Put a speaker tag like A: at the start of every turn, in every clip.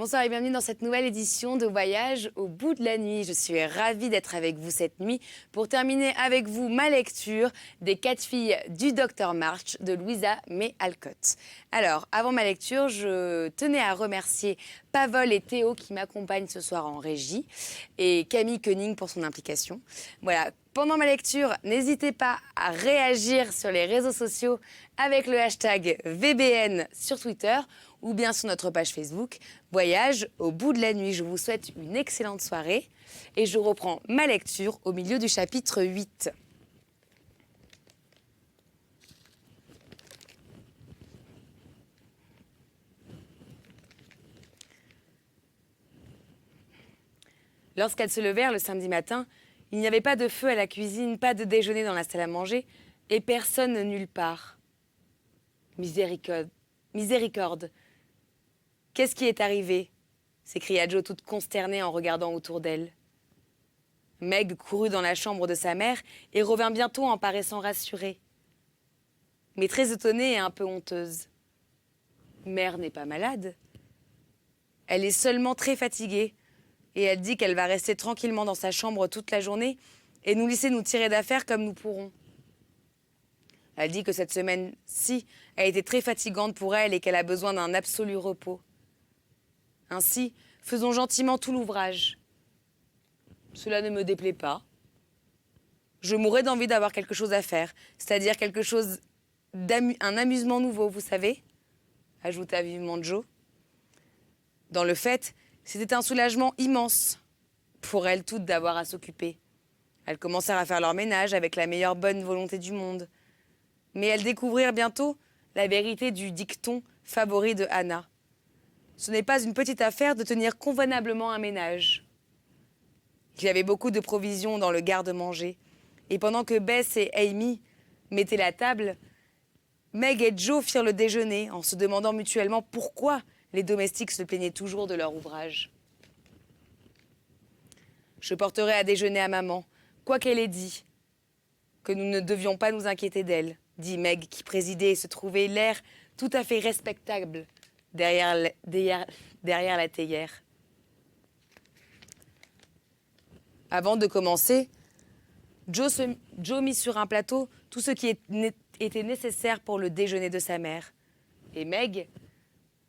A: Bonsoir et bienvenue dans cette nouvelle édition de Voyage au bout de la nuit. Je suis ravie d'être avec vous cette nuit pour terminer avec vous ma lecture des 4 filles du Dr March de Louisa May Alcott. Alors, avant ma lecture, je tenais à remercier Pavol et Théo qui m'accompagnent ce soir en régie et Camille Koenig pour son implication. Voilà. Pendant ma lecture, n'hésitez pas à réagir sur les réseaux sociaux avec le hashtag VBN sur Twitter ou bien sur notre page Facebook Voyage au bout de la nuit. Je vous souhaite une excellente soirée et je reprends ma lecture au milieu du chapitre 8. Lorsqu'elles se levèrent le samedi matin, il n'y avait pas de feu à la cuisine, pas de déjeuner dans la salle à manger et personne nulle part. Miséricorde, miséricorde. Qu'est-ce qui est arrivé? S'écria Jo toute consternée en regardant autour d'elle. Meg courut dans la chambre de sa mère et revint bientôt en paraissant rassurée, mais très étonnée et un peu honteuse. Mère n'est pas malade. Elle est seulement très fatiguée et elle dit qu'elle va rester tranquillement dans sa chambre toute la journée et nous laisser nous tirer d'affaire comme nous pourrons. Elle dit que cette semaine-ci a été très fatigante pour elle et qu'elle a besoin d'un absolu repos. Ainsi, faisons gentiment tout l'ouvrage. Cela ne me déplaît pas. Je mourrais d'envie d'avoir quelque chose à faire, c'est-à-dire quelque chose un amusement nouveau, vous savez, ajouta vivement Jo. Dans le fait, c'était un soulagement immense pour elles toutes d'avoir à s'occuper. Elles commencèrent à faire leur ménage avec la meilleure bonne volonté du monde. Mais elles découvrirent bientôt la vérité du dicton favori de Anna. Ce n'est pas une petite affaire de tenir convenablement un ménage. Il y avait beaucoup de provisions dans le garde-manger. Et pendant que Bess et Amy mettaient la table, Meg et Jo firent le déjeuner en se demandant mutuellement pourquoi les domestiques se plaignaient toujours de leur ouvrage. « Je porterai à déjeuner à maman, quoi qu'elle ait dit, que nous ne devions pas nous inquiéter d'elle, dit Meg qui présidait et se trouvait l'air tout à fait respectable derrière la théière. Avant de commencer, Jo mit sur un plateau tout ce qui était nécessaire pour le déjeuner de sa mère. Et Meg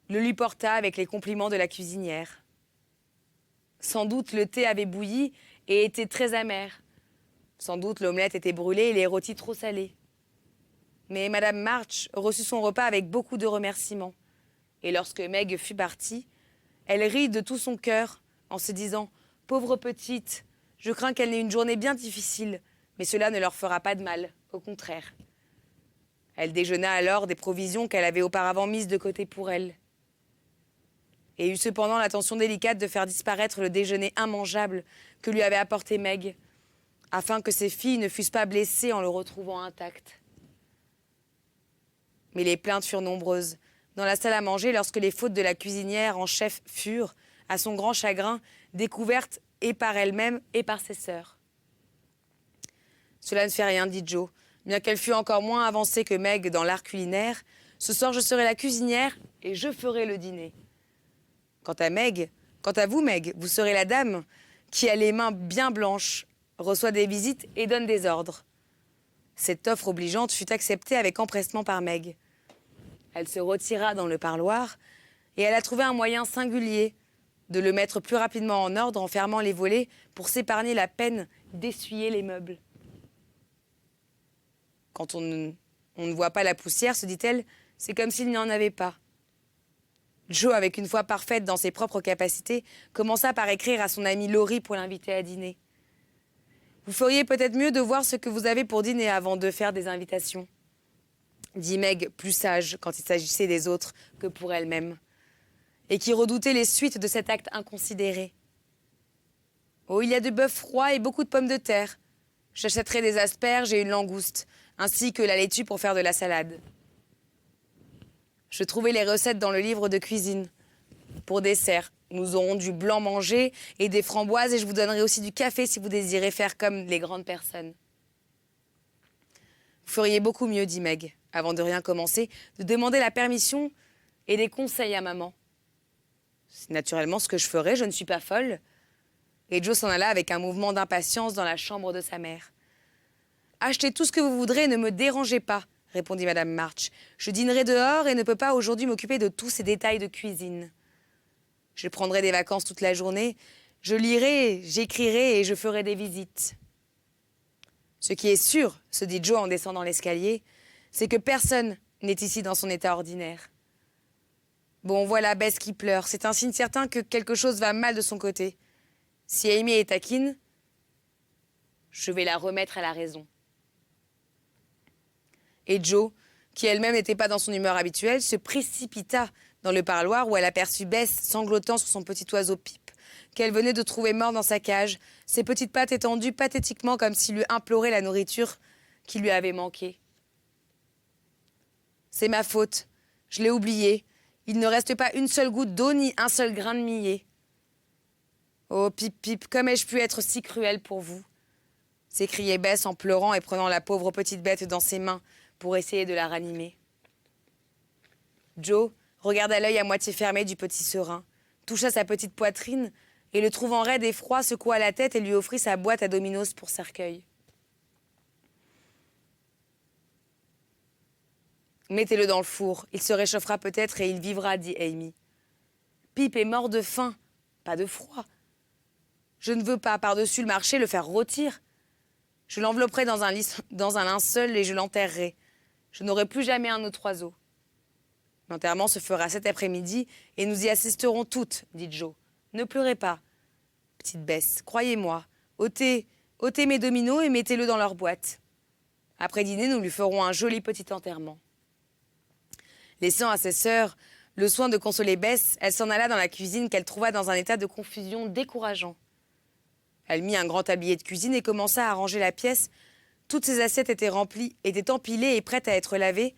A: le lui porta avec les compliments de la cuisinière. Sans doute le thé avait bouilli et était très amer. Sans doute l'omelette était brûlée et les rôtis trop salés. Mais Madame March reçut son repas avec beaucoup de remerciements. Et lorsque Meg fut partie, elle rit de tout son cœur en se disant « Pauvre petite, je crains qu'elle n'ait une journée bien difficile, mais cela ne leur fera pas de mal, au contraire. » Elle déjeuna alors des provisions qu'elle avait auparavant mises de côté pour elle. Et eut cependant l'attention délicate de faire disparaître le déjeuner immangeable que lui avait apporté Meg, afin que ses filles ne fussent pas blessées en le retrouvant intact. Mais les plaintes furent nombreuses dans la salle à manger lorsque les fautes de la cuisinière en chef furent, à son grand chagrin, découvertes et par elle-même et par ses sœurs. Cela ne fait rien, dit Jo, bien qu'elle fût encore moins avancée que Meg dans l'art culinaire. Ce soir, je serai la cuisinière et je ferai le dîner. Quant à vous, Meg, vous serez la dame qui a les mains bien blanches, reçoit des visites et donne des ordres. Cette offre obligeante fut acceptée avec empressement par Meg. Elle se retira dans le parloir et elle a trouvé un moyen singulier de le mettre plus rapidement en ordre en fermant les volets pour s'épargner la peine d'essuyer les meubles. Quand on ne voit pas la poussière, se dit-elle, c'est comme s'il n'y en avait pas. Jo, avec une foi parfaite dans ses propres capacités, commença par écrire à son amie Laurie pour l'inviter à dîner. Vous feriez peut-être mieux de voir ce que vous avez pour dîner avant de faire des invitations, dit Meg, plus sage quand il s'agissait des autres que pour elle-même, et qui redoutait les suites de cet acte inconsidéré. Oh, il y a du bœuf froid et beaucoup de pommes de terre. J'achèterai des asperges et une langouste, ainsi que la laitue pour faire de la salade. Je trouvais les recettes dans le livre de cuisine. Pour dessert, nous aurons du blanc mangé et des framboises et je vous donnerai aussi du café si vous désirez faire comme les grandes personnes. Vous feriez beaucoup mieux, dit Meg, avant de rien commencer, de demander la permission et des conseils à maman. C'est naturellement ce que je ferai, je ne suis pas folle. Et Joe s'en alla avec un mouvement d'impatience dans la chambre de sa mère. Achetez tout ce que vous voudrez et ne me dérangez pas, répondit Madame March. Je dînerai dehors et ne peux pas aujourd'hui m'occuper de tous ces détails de cuisine. Je prendrai des vacances toute la journée, je lirai, j'écrirai et je ferai des visites. Ce qui est sûr, se dit Joe en descendant l'escalier, c'est que personne n'est ici dans son état ordinaire. Bon, voilà Bess qui pleure, c'est un signe certain que quelque chose va mal de son côté. Si Amy est taquine, je vais la remettre à la raison. Et Joe, qui elle-même n'était pas dans son humeur habituelle, se précipita dans le parloir où elle aperçut Bess sanglotant sur son petit oiseau Pipe, qu'elle venait de trouver mort dans sa cage, ses petites pattes étendues pathétiquement comme s'il lui implorait la nourriture qui lui avait manqué. « C'est ma faute, je l'ai oublié. Il ne reste pas une seule goutte d'eau ni un seul grain de millet. »« Oh, Pipe, Pipe, comme ai-je pu être si cruelle pour vous ?» s'écriait Bess en pleurant et prenant la pauvre petite bête dans ses mains pour essayer de la ranimer. Joe regarda l'œil à moitié fermé du petit serin, toucha sa petite poitrine et, le trouvant raide et froid, secoua la tête et lui offrit sa boîte à dominos pour cercueil. « Mettez-le dans le four, il se réchauffera peut-être et il vivra, dit Amy. Pipe est mort de faim, pas de froid. Je ne veux pas, par-dessus le marché, le faire rôtir. Je l'envelopperai dans un linceul et je l'enterrerai. Je n'aurai plus jamais un autre oiseau. L'enterrement se fera cet après-midi et nous y assisterons toutes, dit Joe. Ne pleurez pas, petite Bess, croyez-moi. ôtez mes dominos et mettez-le dans leur boîte. Après dîner, nous lui ferons un joli petit enterrement. Laissant à ses sœurs le soin de consoler Bess, elle s'en alla dans la cuisine qu'elle trouva dans un état de confusion décourageant. Elle mit un grand tablier de cuisine et commença à ranger la pièce. Toutes ses assiettes étaient remplies, étaient empilées et prêtes à être lavées,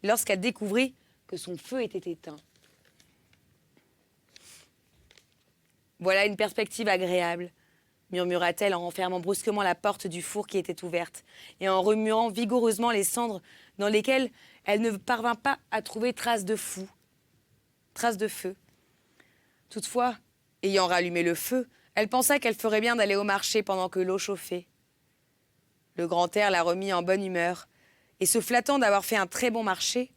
A: lorsqu'elle découvrit que son feu était éteint. « Voilà une perspective agréable, » murmura-t-elle en refermant brusquement la porte du four qui était ouverte et en remuant vigoureusement les cendres dans lesquelles elle ne parvint pas à trouver trace de feu. Toutefois, ayant rallumé le feu, elle pensa qu'elle ferait bien d'aller au marché pendant que l'eau chauffait. Le grand air la remit en bonne humeur, et se flattant d'avoir fait un très bon marché,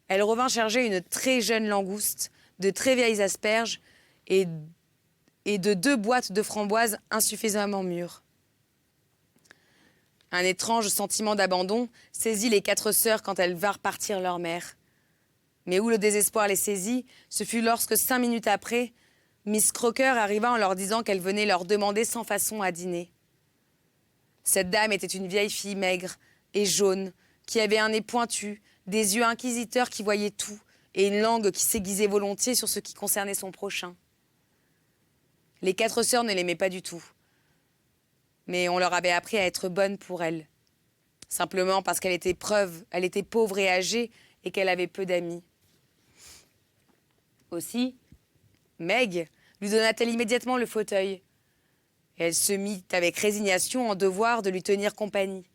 A: elle revint charger une très jeune langouste, de très vieilles asperges et de 2 boîtes de framboises insuffisamment mûres. Un étrange sentiment d'abandon saisit les 4 sœurs quand elles vinrent partir leur mère. Mais où le désespoir les saisit, ce fut lorsque 5 minutes après, Miss Crocker arriva en leur disant qu'elle venait leur demander sans façon à dîner. Cette dame était une vieille fille maigre et jaune, qui avait un nez pointu, des yeux inquisiteurs qui voyaient tout, et une langue qui s'aiguisait volontiers sur ce qui concernait son prochain. Les 4 sœurs ne l'aimaient pas du tout, mais on leur avait appris à être bonnes pour elle, simplement parce qu'elle était pauvre et âgée et qu'elle avait peu d'amis. Aussi, Meg lui donna-t-elle immédiatement le fauteuil, et elle se mit avec résignation en devoir de lui tenir compagnie.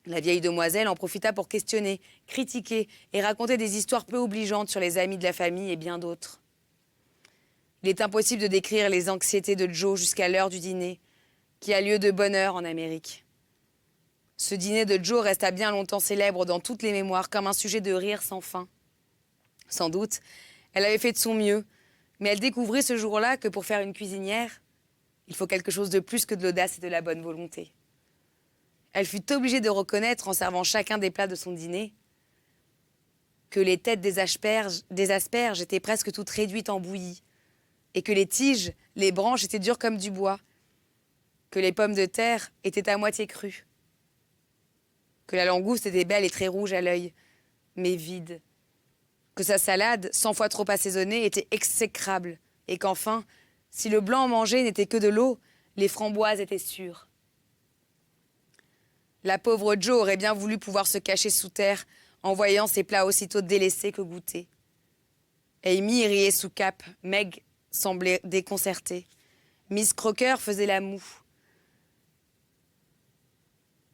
A: La vieille demoiselle en profita pour questionner, critiquer et raconter des histoires peu obligeantes sur les amis de la famille et bien d'autres. Il est impossible de décrire les anxiétés de Joe jusqu'à l'heure du dîner, qui a lieu de bonne heure en Amérique. Ce dîner de Joe resta bien longtemps célèbre dans toutes les mémoires comme un sujet de rire sans fin. Sans doute, elle avait fait de son mieux, mais elle découvrit ce jour-là que pour faire une cuisinière, il faut quelque chose de plus que de l'audace et de la bonne volonté. Elle fut obligée de reconnaître, en servant chacun des plats de son dîner, que les têtes des asperges étaient presque toutes réduites en bouillie, et que les tiges, les branches étaient dures comme du bois, que les pommes de terre étaient à moitié crues, que la langouste était belle et très rouge à l'œil, mais vide, que sa salade, 100 fois trop assaisonnée, était exécrable, et qu'enfin, si le blanc mangé n'était que de l'eau, les framboises étaient sûres. La pauvre Jo aurait bien voulu pouvoir se cacher sous terre en voyant ses plats aussitôt délaissés que goûtés. Amy riait sous cape, Meg semblait déconcertée. Miss Crocker faisait la moue.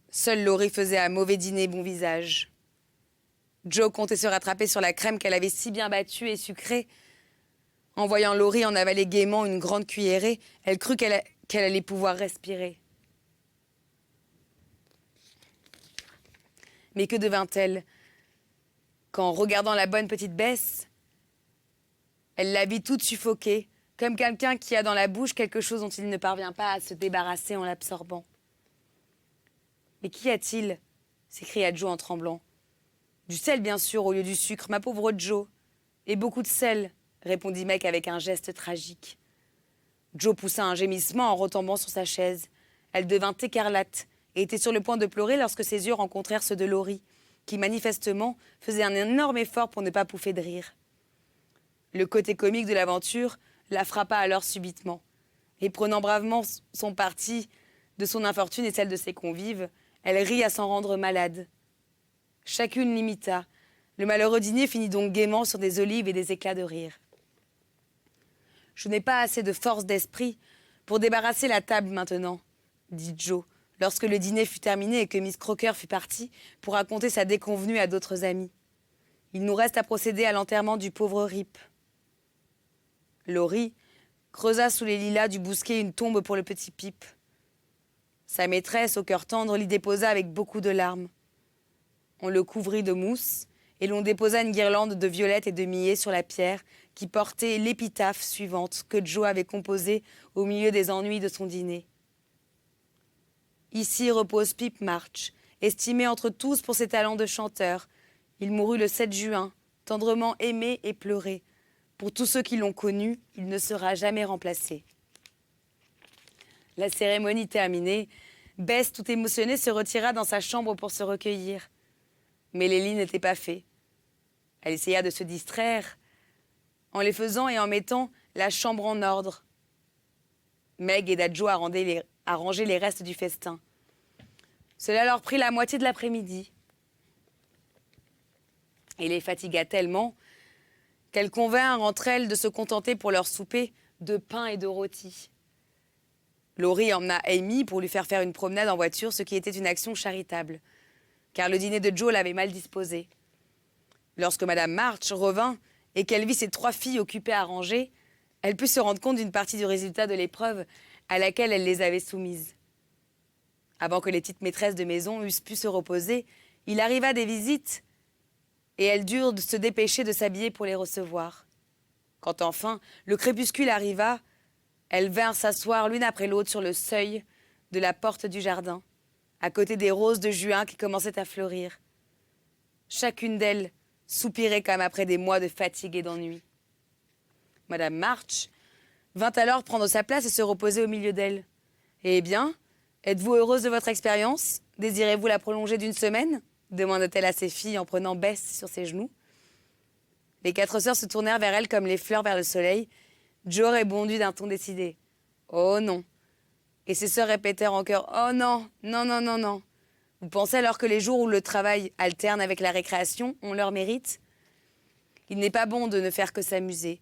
A: Seule Laurie faisait un mauvais dîner bon visage. Joe comptait se rattraper sur la crème qu'elle avait si bien battue et sucrée. En voyant Laurie en avaler gaiement une grande cuillerée, elle crut qu'elle allait pouvoir respirer. Mais que devint-elle quand, regardant la bonne petite Bess, elle la vit toute suffoquée, comme quelqu'un qui a dans la bouche quelque chose dont il ne parvient pas à se débarrasser en l'absorbant. « Mais qu'y a-t-il » s'écria Joe en tremblant. « Du sel, bien sûr, au lieu du sucre, ma pauvre Joe. Et beaucoup de sel, » répondit Meg avec un geste tragique. Joe poussa un gémissement en retombant sur sa chaise. Elle devint écarlate et était sur le point de pleurer lorsque ses yeux rencontrèrent ceux de Laurie, qui manifestement faisait un énorme effort pour ne pas pouffer de rire. Le côté comique de l'aventure la frappa alors subitement. Et prenant bravement son parti de son infortune et celle de ses convives, elle rit à s'en rendre malade. Chacune l'imita. Le malheureux dîner finit donc gaiement sur des olives et des éclats de rire. « Je n'ai pas assez de force d'esprit pour débarrasser la table maintenant, » dit Joe, lorsque le dîner fut terminé et que Miss Crocker fut partie pour raconter sa déconvenue à d'autres amis. « Il nous reste à procéder à l'enterrement du pauvre Rip. » Laurie creusa sous les lilas du bousquet une tombe pour le petit Pip. Sa maîtresse, au cœur tendre, l'y déposa avec beaucoup de larmes. On le couvrit de mousse et l'on déposa une guirlande de violettes et de millet sur la pierre qui portait l'épitaphe suivante que Joe avait composée au milieu des ennuis de son dîner. Ici repose Pip March, estimé entre tous pour ses talents de chanteur. Il mourut le 7 juin, tendrement aimé et pleuré. Pour tous ceux qui l'ont connu, il ne sera jamais remplacé. La cérémonie terminée, Bess, tout émotionnée, se retira dans sa chambre pour se recueillir. Mais les lits n'étaient pas faits. Elle essaya de se distraire en les faisant et en mettant la chambre en ordre. Meg aida Joe à ranger les restes du festin. Cela leur prit la moitié de l'après-midi et les fatigua tellement qu'elles convinrent entre elles de se contenter pour leur souper de pain et de rôti. Laurie emmena Amy pour lui faire une promenade en voiture, ce qui était une action charitable, car le dîner de Joe l'avait mal disposé. Lorsque Madame March revint et qu'elle vit ses 3 filles occupées à ranger, elle put se rendre compte d'une partie du résultat de l'épreuve à laquelle elle les avait soumises. Avant que les petites maîtresses de maison eussent pu se reposer, il arriva des visites et elles durent se dépêcher de s'habiller pour les recevoir. Quand enfin le crépuscule arriva, elles vinrent s'asseoir l'une après l'autre sur le seuil de la porte du jardin, à côté des roses de juin qui commençaient à fleurir. Chacune d'elles soupirait comme après des mois de fatigue et d'ennui. Madame March vint alors prendre sa place et se reposer au milieu d'elles. « Eh bien, êtes-vous heureuse de votre expérience? Désirez-vous la prolonger d'1 semaine ?» demanda-t-elle à ses filles en prenant Bess sur ses genoux. Les 4 sœurs se tournèrent vers elle comme les fleurs vers le soleil. Joe répondit d'un ton décidé. « Oh non !» Et ses sœurs répétèrent en chœur. « Oh non, non, non, non, non !» Vous pensez alors que les jours où le travail alterne avec la récréation ont leur mérite? Il n'est pas bon de ne faire que s'amuser,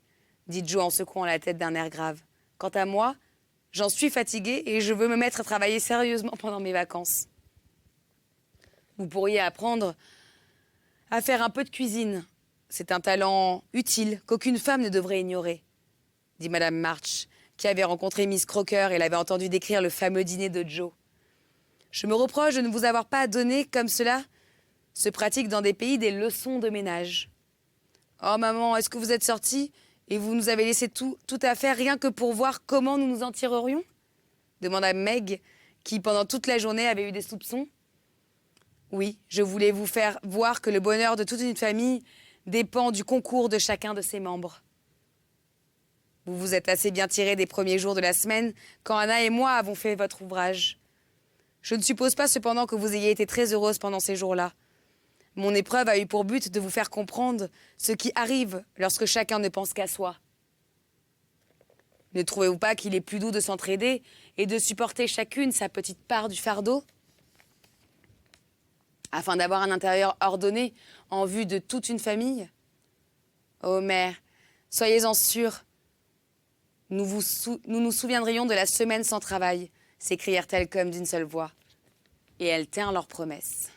A: dit Joe en secouant la tête d'un air grave. Quant à moi, j'en suis fatiguée et je veux me mettre à travailler sérieusement pendant mes vacances. Vous pourriez apprendre à faire un peu de cuisine. C'est un talent utile qu'aucune femme ne devrait ignorer, dit Madame March, qui avait rencontré Miss Crocker et l'avait entendu décrire le fameux dîner de Joe. Je me reproche de ne vous avoir pas donné, comme cela se pratique dans des pays, des leçons de ménage. Oh maman, est-ce que vous êtes sortie et vous nous avez laissé tout à faire rien que pour voir comment nous nous en tirerions? Demanda Meg, qui pendant toute la journée avait eu des soupçons. Oui, je voulais vous faire voir que le bonheur de toute une famille dépend du concours de chacun de ses membres. Vous vous êtes assez bien tirés des premiers jours de la semaine quand Anna et moi avons fait votre ouvrage. Je ne suppose pas cependant que vous ayez été très heureuse pendant ces jours-là. Mon épreuve a eu pour but de vous faire comprendre ce qui arrive lorsque chacun ne pense qu'à soi. Ne trouvez-vous pas qu'il est plus doux de s'entraider et de supporter chacune sa petite part du fardeau, afin d'avoir un intérieur ordonné en vue de toute une famille? Oh mère, soyez-en sûre, nous nous souviendrions de la semaine sans travail, s'écrièrent-elles comme d'une seule voix. Et elles tinrent leur promesse.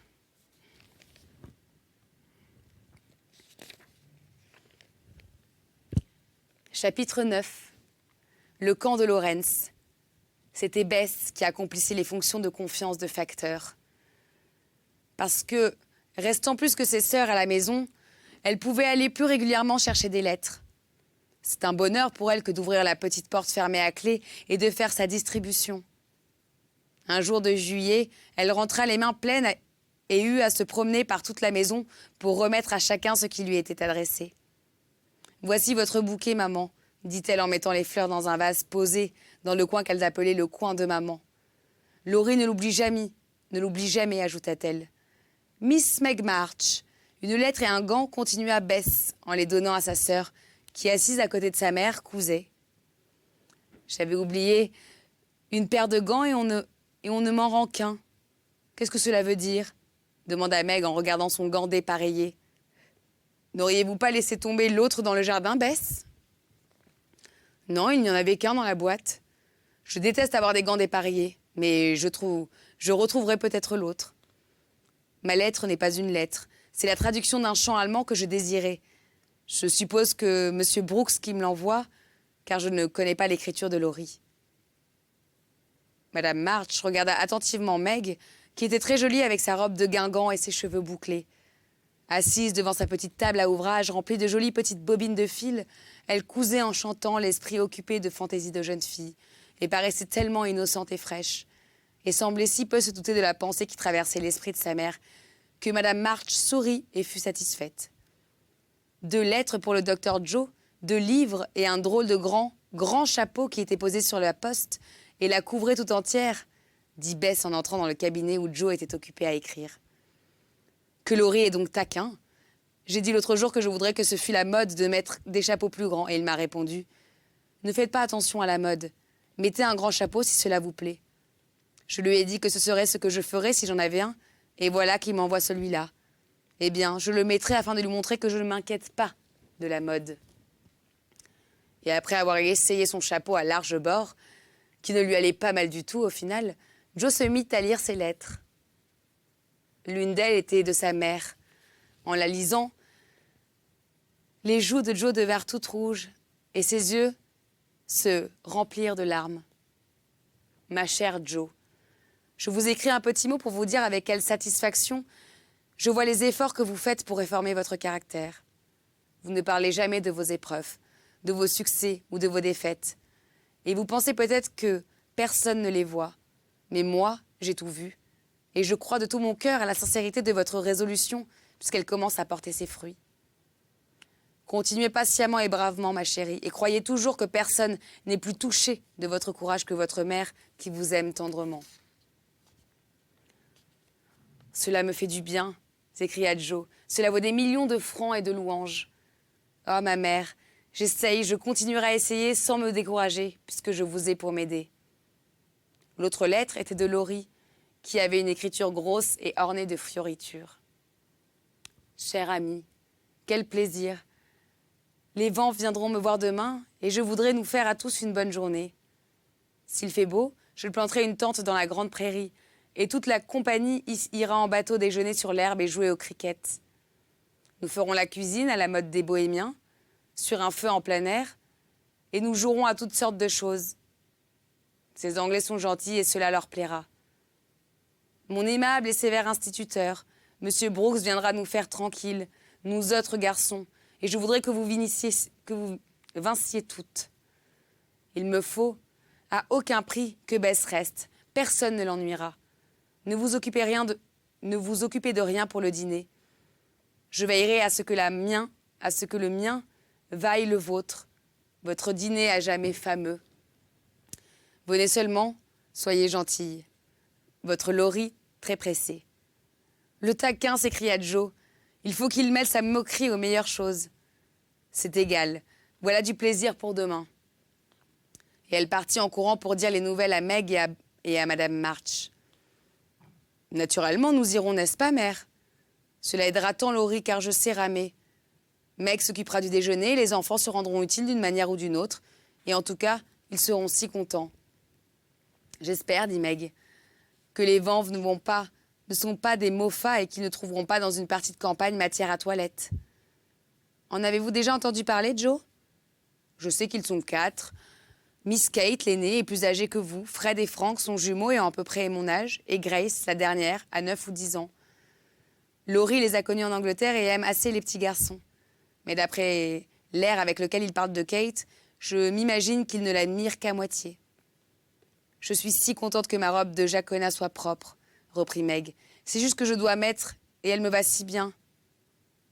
A: Chapitre 9. Le camp de Lawrence. C'était Bess qui accomplissait les fonctions de confiance de facteur. Parce que, restant plus que ses sœurs à la maison, elle pouvait aller plus régulièrement chercher des lettres. C'est un bonheur pour elle que d'ouvrir la petite porte fermée à clé et de faire sa distribution. Un jour de juillet, elle rentra les mains pleines et eut à se promener par toute la maison pour remettre à chacun ce qui lui était adressé. « Voici votre bouquet, maman », dit-elle en mettant les fleurs dans un vase posé dans le coin qu'elles appelaient le coin de maman. « Laurie ne l'oublie jamais, ajouta-t-elle. « Miss Meg March. » Une lettre et un gant, continua Bess en les donnant à sa sœur, qui, assise à côté de sa mère, cousait. « J'avais oublié une paire de gants et on ne m'en rend qu'un. Qu'est-ce que cela veut dire ?» demanda Meg en regardant son gant dépareillé. « N'auriez-vous pas laissé tomber l'autre dans le jardin, Bess ?»« Non, il n'y en avait qu'un dans la boîte. Je déteste avoir des gants dépareillés, mais je retrouverai peut-être l'autre. Ma lettre n'est pas une lettre. C'est la traduction d'un chant allemand que je désirais. Je suppose que M. Brooks qui me l'envoie, car je ne connais pas l'écriture de Laurie. » Madame March regarda attentivement Meg, qui était très jolie avec sa robe de guingamp et ses cheveux bouclés. Assise devant sa petite table à ouvrage remplie de jolies petites bobines de fil, elle cousait en chantant, l'esprit occupé de fantaisies de jeune fille, et paraissait tellement innocente et fraîche, et semblait si peu se douter de la pensée qui traversait l'esprit de sa mère, que Madame March sourit et fut satisfaite. 2 lettres pour le docteur Joe, 2 livres et un drôle de grand chapeau qui était posé sur la poste et la couvrait tout entière, dit Bess en entrant dans le cabinet où Joe était occupé à écrire. Que Laurie est donc taquin. J'ai dit l'autre jour que je voudrais que ce fût la mode de mettre des chapeaux plus grands, et il m'a répondu « Ne faites pas attention à la mode. Mettez un grand chapeau si cela vous plaît. » Je lui ai dit que ce serait ce que je ferais si j'en avais un, et voilà qu'il m'envoie celui-là. Eh bien, je le mettrai afin de lui montrer que je ne m'inquiète pas de la mode. Et après avoir essayé son chapeau à large bord, qui ne lui allait pas mal du tout au final, Joe se mit à lire ses lettres. L'une d'elles était de sa mère. En la lisant, les joues de Joe devinrent toutes rouges et ses yeux se remplirent de larmes. « Ma chère Joe, je vous écris un petit mot pour vous dire avec quelle satisfaction je vois les efforts que vous faites pour réformer votre caractère. Vous ne parlez jamais de vos épreuves, de vos succès ou de vos défaites. Et vous pensez peut-être que personne ne les voit. Mais moi, j'ai tout vu. Et je crois de tout mon cœur à la sincérité de votre résolution, puisqu'elle commence à porter ses fruits. Continuez patiemment et bravement, ma chérie, et croyez toujours que personne n'est plus touché de votre courage que votre mère, qui vous aime tendrement. » « Cela me fait du bien, » s'écria Joe. « Cela vaut des millions de francs et de louanges. Oh, ma mère, je continuerai à essayer sans me décourager, puisque je vous ai pour m'aider. » L'autre lettre était de Laurie, qui avait une écriture grosse et ornée de fioritures. « Cher ami, quel plaisir! Les vents viendront me voir demain et je voudrais nous faire à tous une bonne journée. S'il fait beau, je planterai une tente dans la grande prairie et toute la compagnie ira en bateau déjeuner sur l'herbe et jouer au cricket. Nous ferons la cuisine à la mode des bohémiens, sur un feu en plein air, et nous jouerons à toutes sortes de choses. Ces Anglais sont gentils et cela leur plaira. Mon aimable et sévère instituteur, M. Brooks viendra nous faire tranquilles, nous autres garçons, et je voudrais que vous vinciez toutes. Il me faut, à aucun prix, que Bess reste. Personne ne l'ennuiera. Ne vous occupez de rien pour le dîner. Je veillerai à ce que le mien vaille le vôtre. Votre dîner à jamais fameux. Venez seulement, soyez gentille. Votre Laurie, très pressée. Le taquin, s'écria Joe. Il faut qu'il mêle sa moquerie aux meilleures choses. C'est égal. Voilà du plaisir pour demain. Et elle partit en courant pour dire les nouvelles à Meg et à Madame March. Naturellement, nous irons, n'est-ce pas, mère? Cela aidera tant Laurie, car je sais ramer. Meg s'occupera du déjeuner, les enfants se rendront utiles d'une manière ou d'une autre, et en tout cas, ils seront si contents. J'espère, dit Meg, que les vents ne sont pas des moffats et qu'ils ne trouveront pas dans une partie de campagne matière à toilette. En avez-vous déjà entendu parler, Joe? Je sais qu'ils sont 4. Miss Kate, l'aînée, est plus âgée que vous. Fred et Frank sont jumeaux et ont à peu près mon âge. Et Grace, la dernière, a 9 ou 10 ans. Laurie les a connus en Angleterre et aime assez les petits garçons. Mais d'après l'air avec lequel il parle de Kate, je m'imagine qu'il ne l'admire qu'à moitié. « Je suis si contente que ma robe de Jacona soit propre, » reprit Meg. « C'est juste que je dois mettre et elle me va si bien.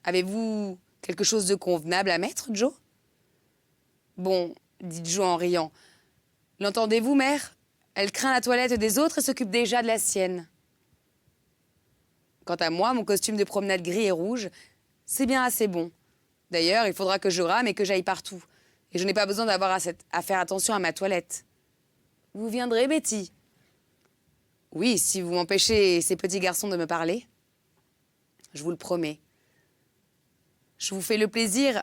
A: Avez-vous quelque chose de convenable à mettre, Joe ?»« Bon, » dit Joe en riant. « L'entendez-vous, mère? Elle craint la toilette des autres et s'occupe déjà de la sienne. Quant à moi, mon costume de promenade gris et rouge, c'est bien assez bon. D'ailleurs, il faudra que je rame et que j'aille partout. Et je n'ai pas besoin d'avoir à faire attention à ma toilette. Vous viendrez, Betty? Oui, si vous m'empêchez ces petits garçons de me parler. Je vous le promets. Je vous fais le plaisir.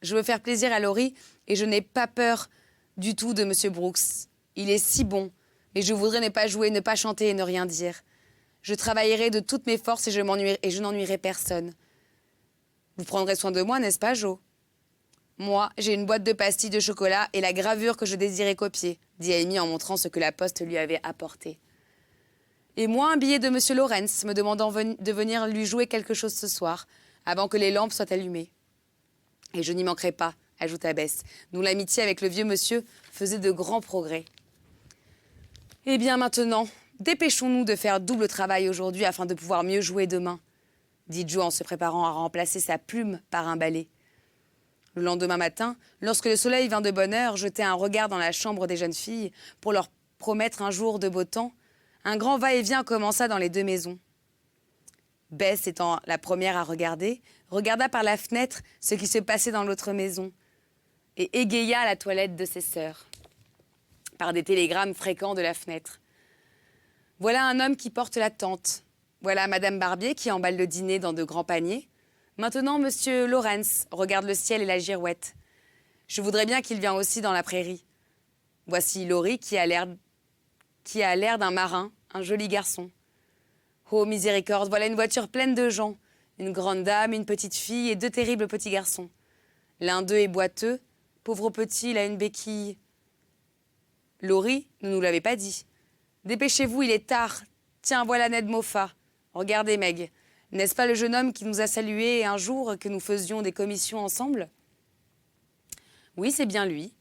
A: Je veux faire plaisir à Laurie et je n'ai pas peur du tout de Monsieur Brooks. Il est si bon. Mais je voudrais ne pas jouer, ne pas chanter et ne rien dire. Je travaillerai de toutes mes forces et je n'ennuierai personne. Vous prendrez soin de moi, n'est-ce pas, Joe? Moi, j'ai une boîte de pastilles de chocolat et la gravure que je désirais copier, dit Amy en montrant ce que la poste lui avait apporté. Et moi, un billet de Monsieur Lawrence, me demandant de venir lui jouer quelque chose ce soir, avant que les lampes soient allumées. Et je n'y manquerai pas, ajouta Bess, dont l'amitié avec le vieux monsieur faisait de grands progrès. Eh bien maintenant, dépêchons-nous de faire double travail aujourd'hui afin de pouvoir mieux jouer demain, dit Joe en se préparant à remplacer sa plume par un balai. Le lendemain matin, lorsque le soleil vint de bonne heure jeter un regard dans la chambre des jeunes filles pour leur promettre un jour de beau temps, un grand va-et-vient commença dans les deux maisons. Bess, étant la première à regarder, regarda par la fenêtre ce qui se passait dans l'autre maison et égaya la toilette de ses sœurs par des télégrammes fréquents de la fenêtre. Voilà un homme qui porte la tente. Voilà Madame Barbier qui emballe le dîner dans de grands paniers. Maintenant, Monsieur Lawrence regarde le ciel et la girouette. Je voudrais bien qu'il vienne aussi dans la prairie. Voici Laurie qui a l'air d'un marin, un joli garçon. Oh, miséricorde, voilà une voiture pleine de gens. Une grande dame, une petite fille et 2 terribles petits garçons. L'un d'eux est boiteux. Pauvre petit, il a une béquille. Laurie ne nous l'avait pas dit. Dépêchez-vous, il est tard. Tiens, voilà Ned Moffat. Regardez, Meg. N'est-ce pas le jeune homme qui nous a salués un jour que nous faisions des commissions ensemble? Oui, c'est bien lui.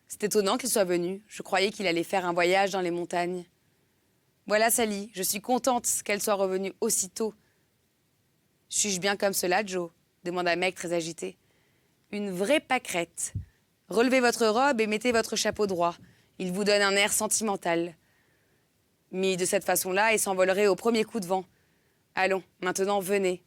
A: C'est étonnant qu'il soit venu. Je croyais qu'il allait faire un voyage dans les montagnes. Voilà Sally, je suis contente qu'elle soit revenue aussitôt. Suis-je bien comme cela, Joe? Demanda Meg très agitée. Une vraie pâquerette. Relevez votre robe et mettez votre chapeau droit. Il vous donne un air sentimental. Mis de cette façon-là, il s'envolerait au premier coup de vent. Allons, maintenant, venez.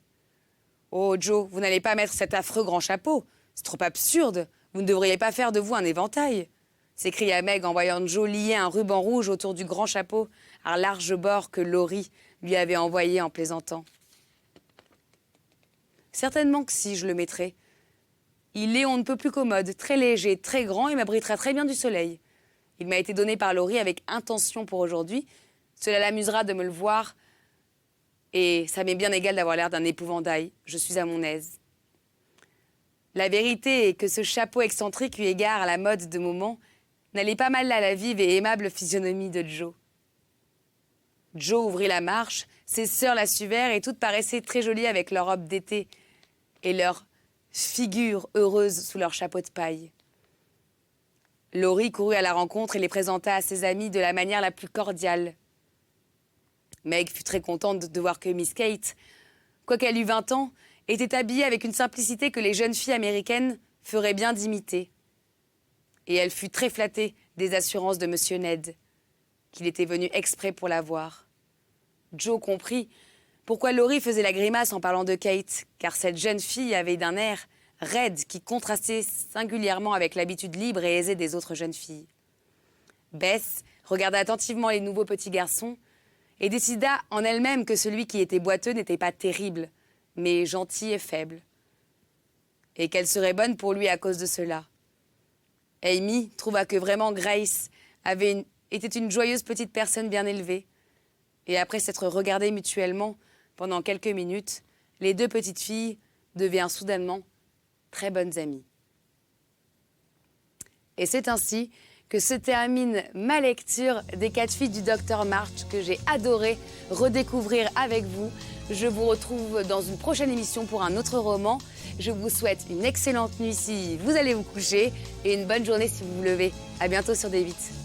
A: Oh, Joe, vous n'allez pas mettre cet affreux grand chapeau. C'est trop absurde. Vous ne devriez pas faire de vous un éventail. S'écria Meg en voyant Joe lier un ruban rouge autour du grand chapeau à large bord que Laurie lui avait envoyé en plaisantant. Certainement que si, je le mettrai. Il est on ne peut plus commode, très léger, très grand et m'abritera très bien du soleil. Il m'a été donné par Laurie avec intention pour aujourd'hui. Cela l'amusera de me le voir et ça m'est bien égal d'avoir l'air d'un épouvantail. Je suis à mon aise. La vérité est que ce chapeau excentrique eu égard à la mode de moment n'allait pas mal à la vive et aimable physionomie de Joe. Joe ouvrit la marche, ses sœurs la suivèrent et toutes paraissaient très jolies avec leurs robes d'été et leurs figures heureuses sous leurs chapeaux de paille. Laurie courut à la rencontre et les présenta à ses amis de la manière la plus cordiale. Meg fut très contente de voir que Miss Kate, quoiqu'elle eût 20 ans, était habillée avec une simplicité que les jeunes filles américaines feraient bien d'imiter. Et elle fut très flattée des assurances de Monsieur Ned, qu'il était venu exprès pour la voir. Joe comprit pourquoi Laurie faisait la grimace en parlant de Kate, car cette jeune fille avait d'un air raide qui contrastait singulièrement avec l'habitude libre et aisée des autres jeunes filles. Bess regarda attentivement les nouveaux petits garçons et décida en elle-même que celui qui était boiteux n'était pas terrible, mais gentil et faible, et qu'elle serait bonne pour lui à cause de cela. Amy trouva que vraiment Grace était une joyeuse petite personne bien élevée, et après s'être regardées mutuellement pendant quelques minutes, les 2 petites filles devinrent soudainement très bonnes amies. Et c'est ainsi que se termine ma lecture des 4 filles du Dr March que j'ai adoré redécouvrir avec vous. Je vous retrouve dans une prochaine émission pour un autre roman. Je vous souhaite une excellente nuit si vous allez vous coucher et une bonne journée si vous vous levez. À bientôt sur D8.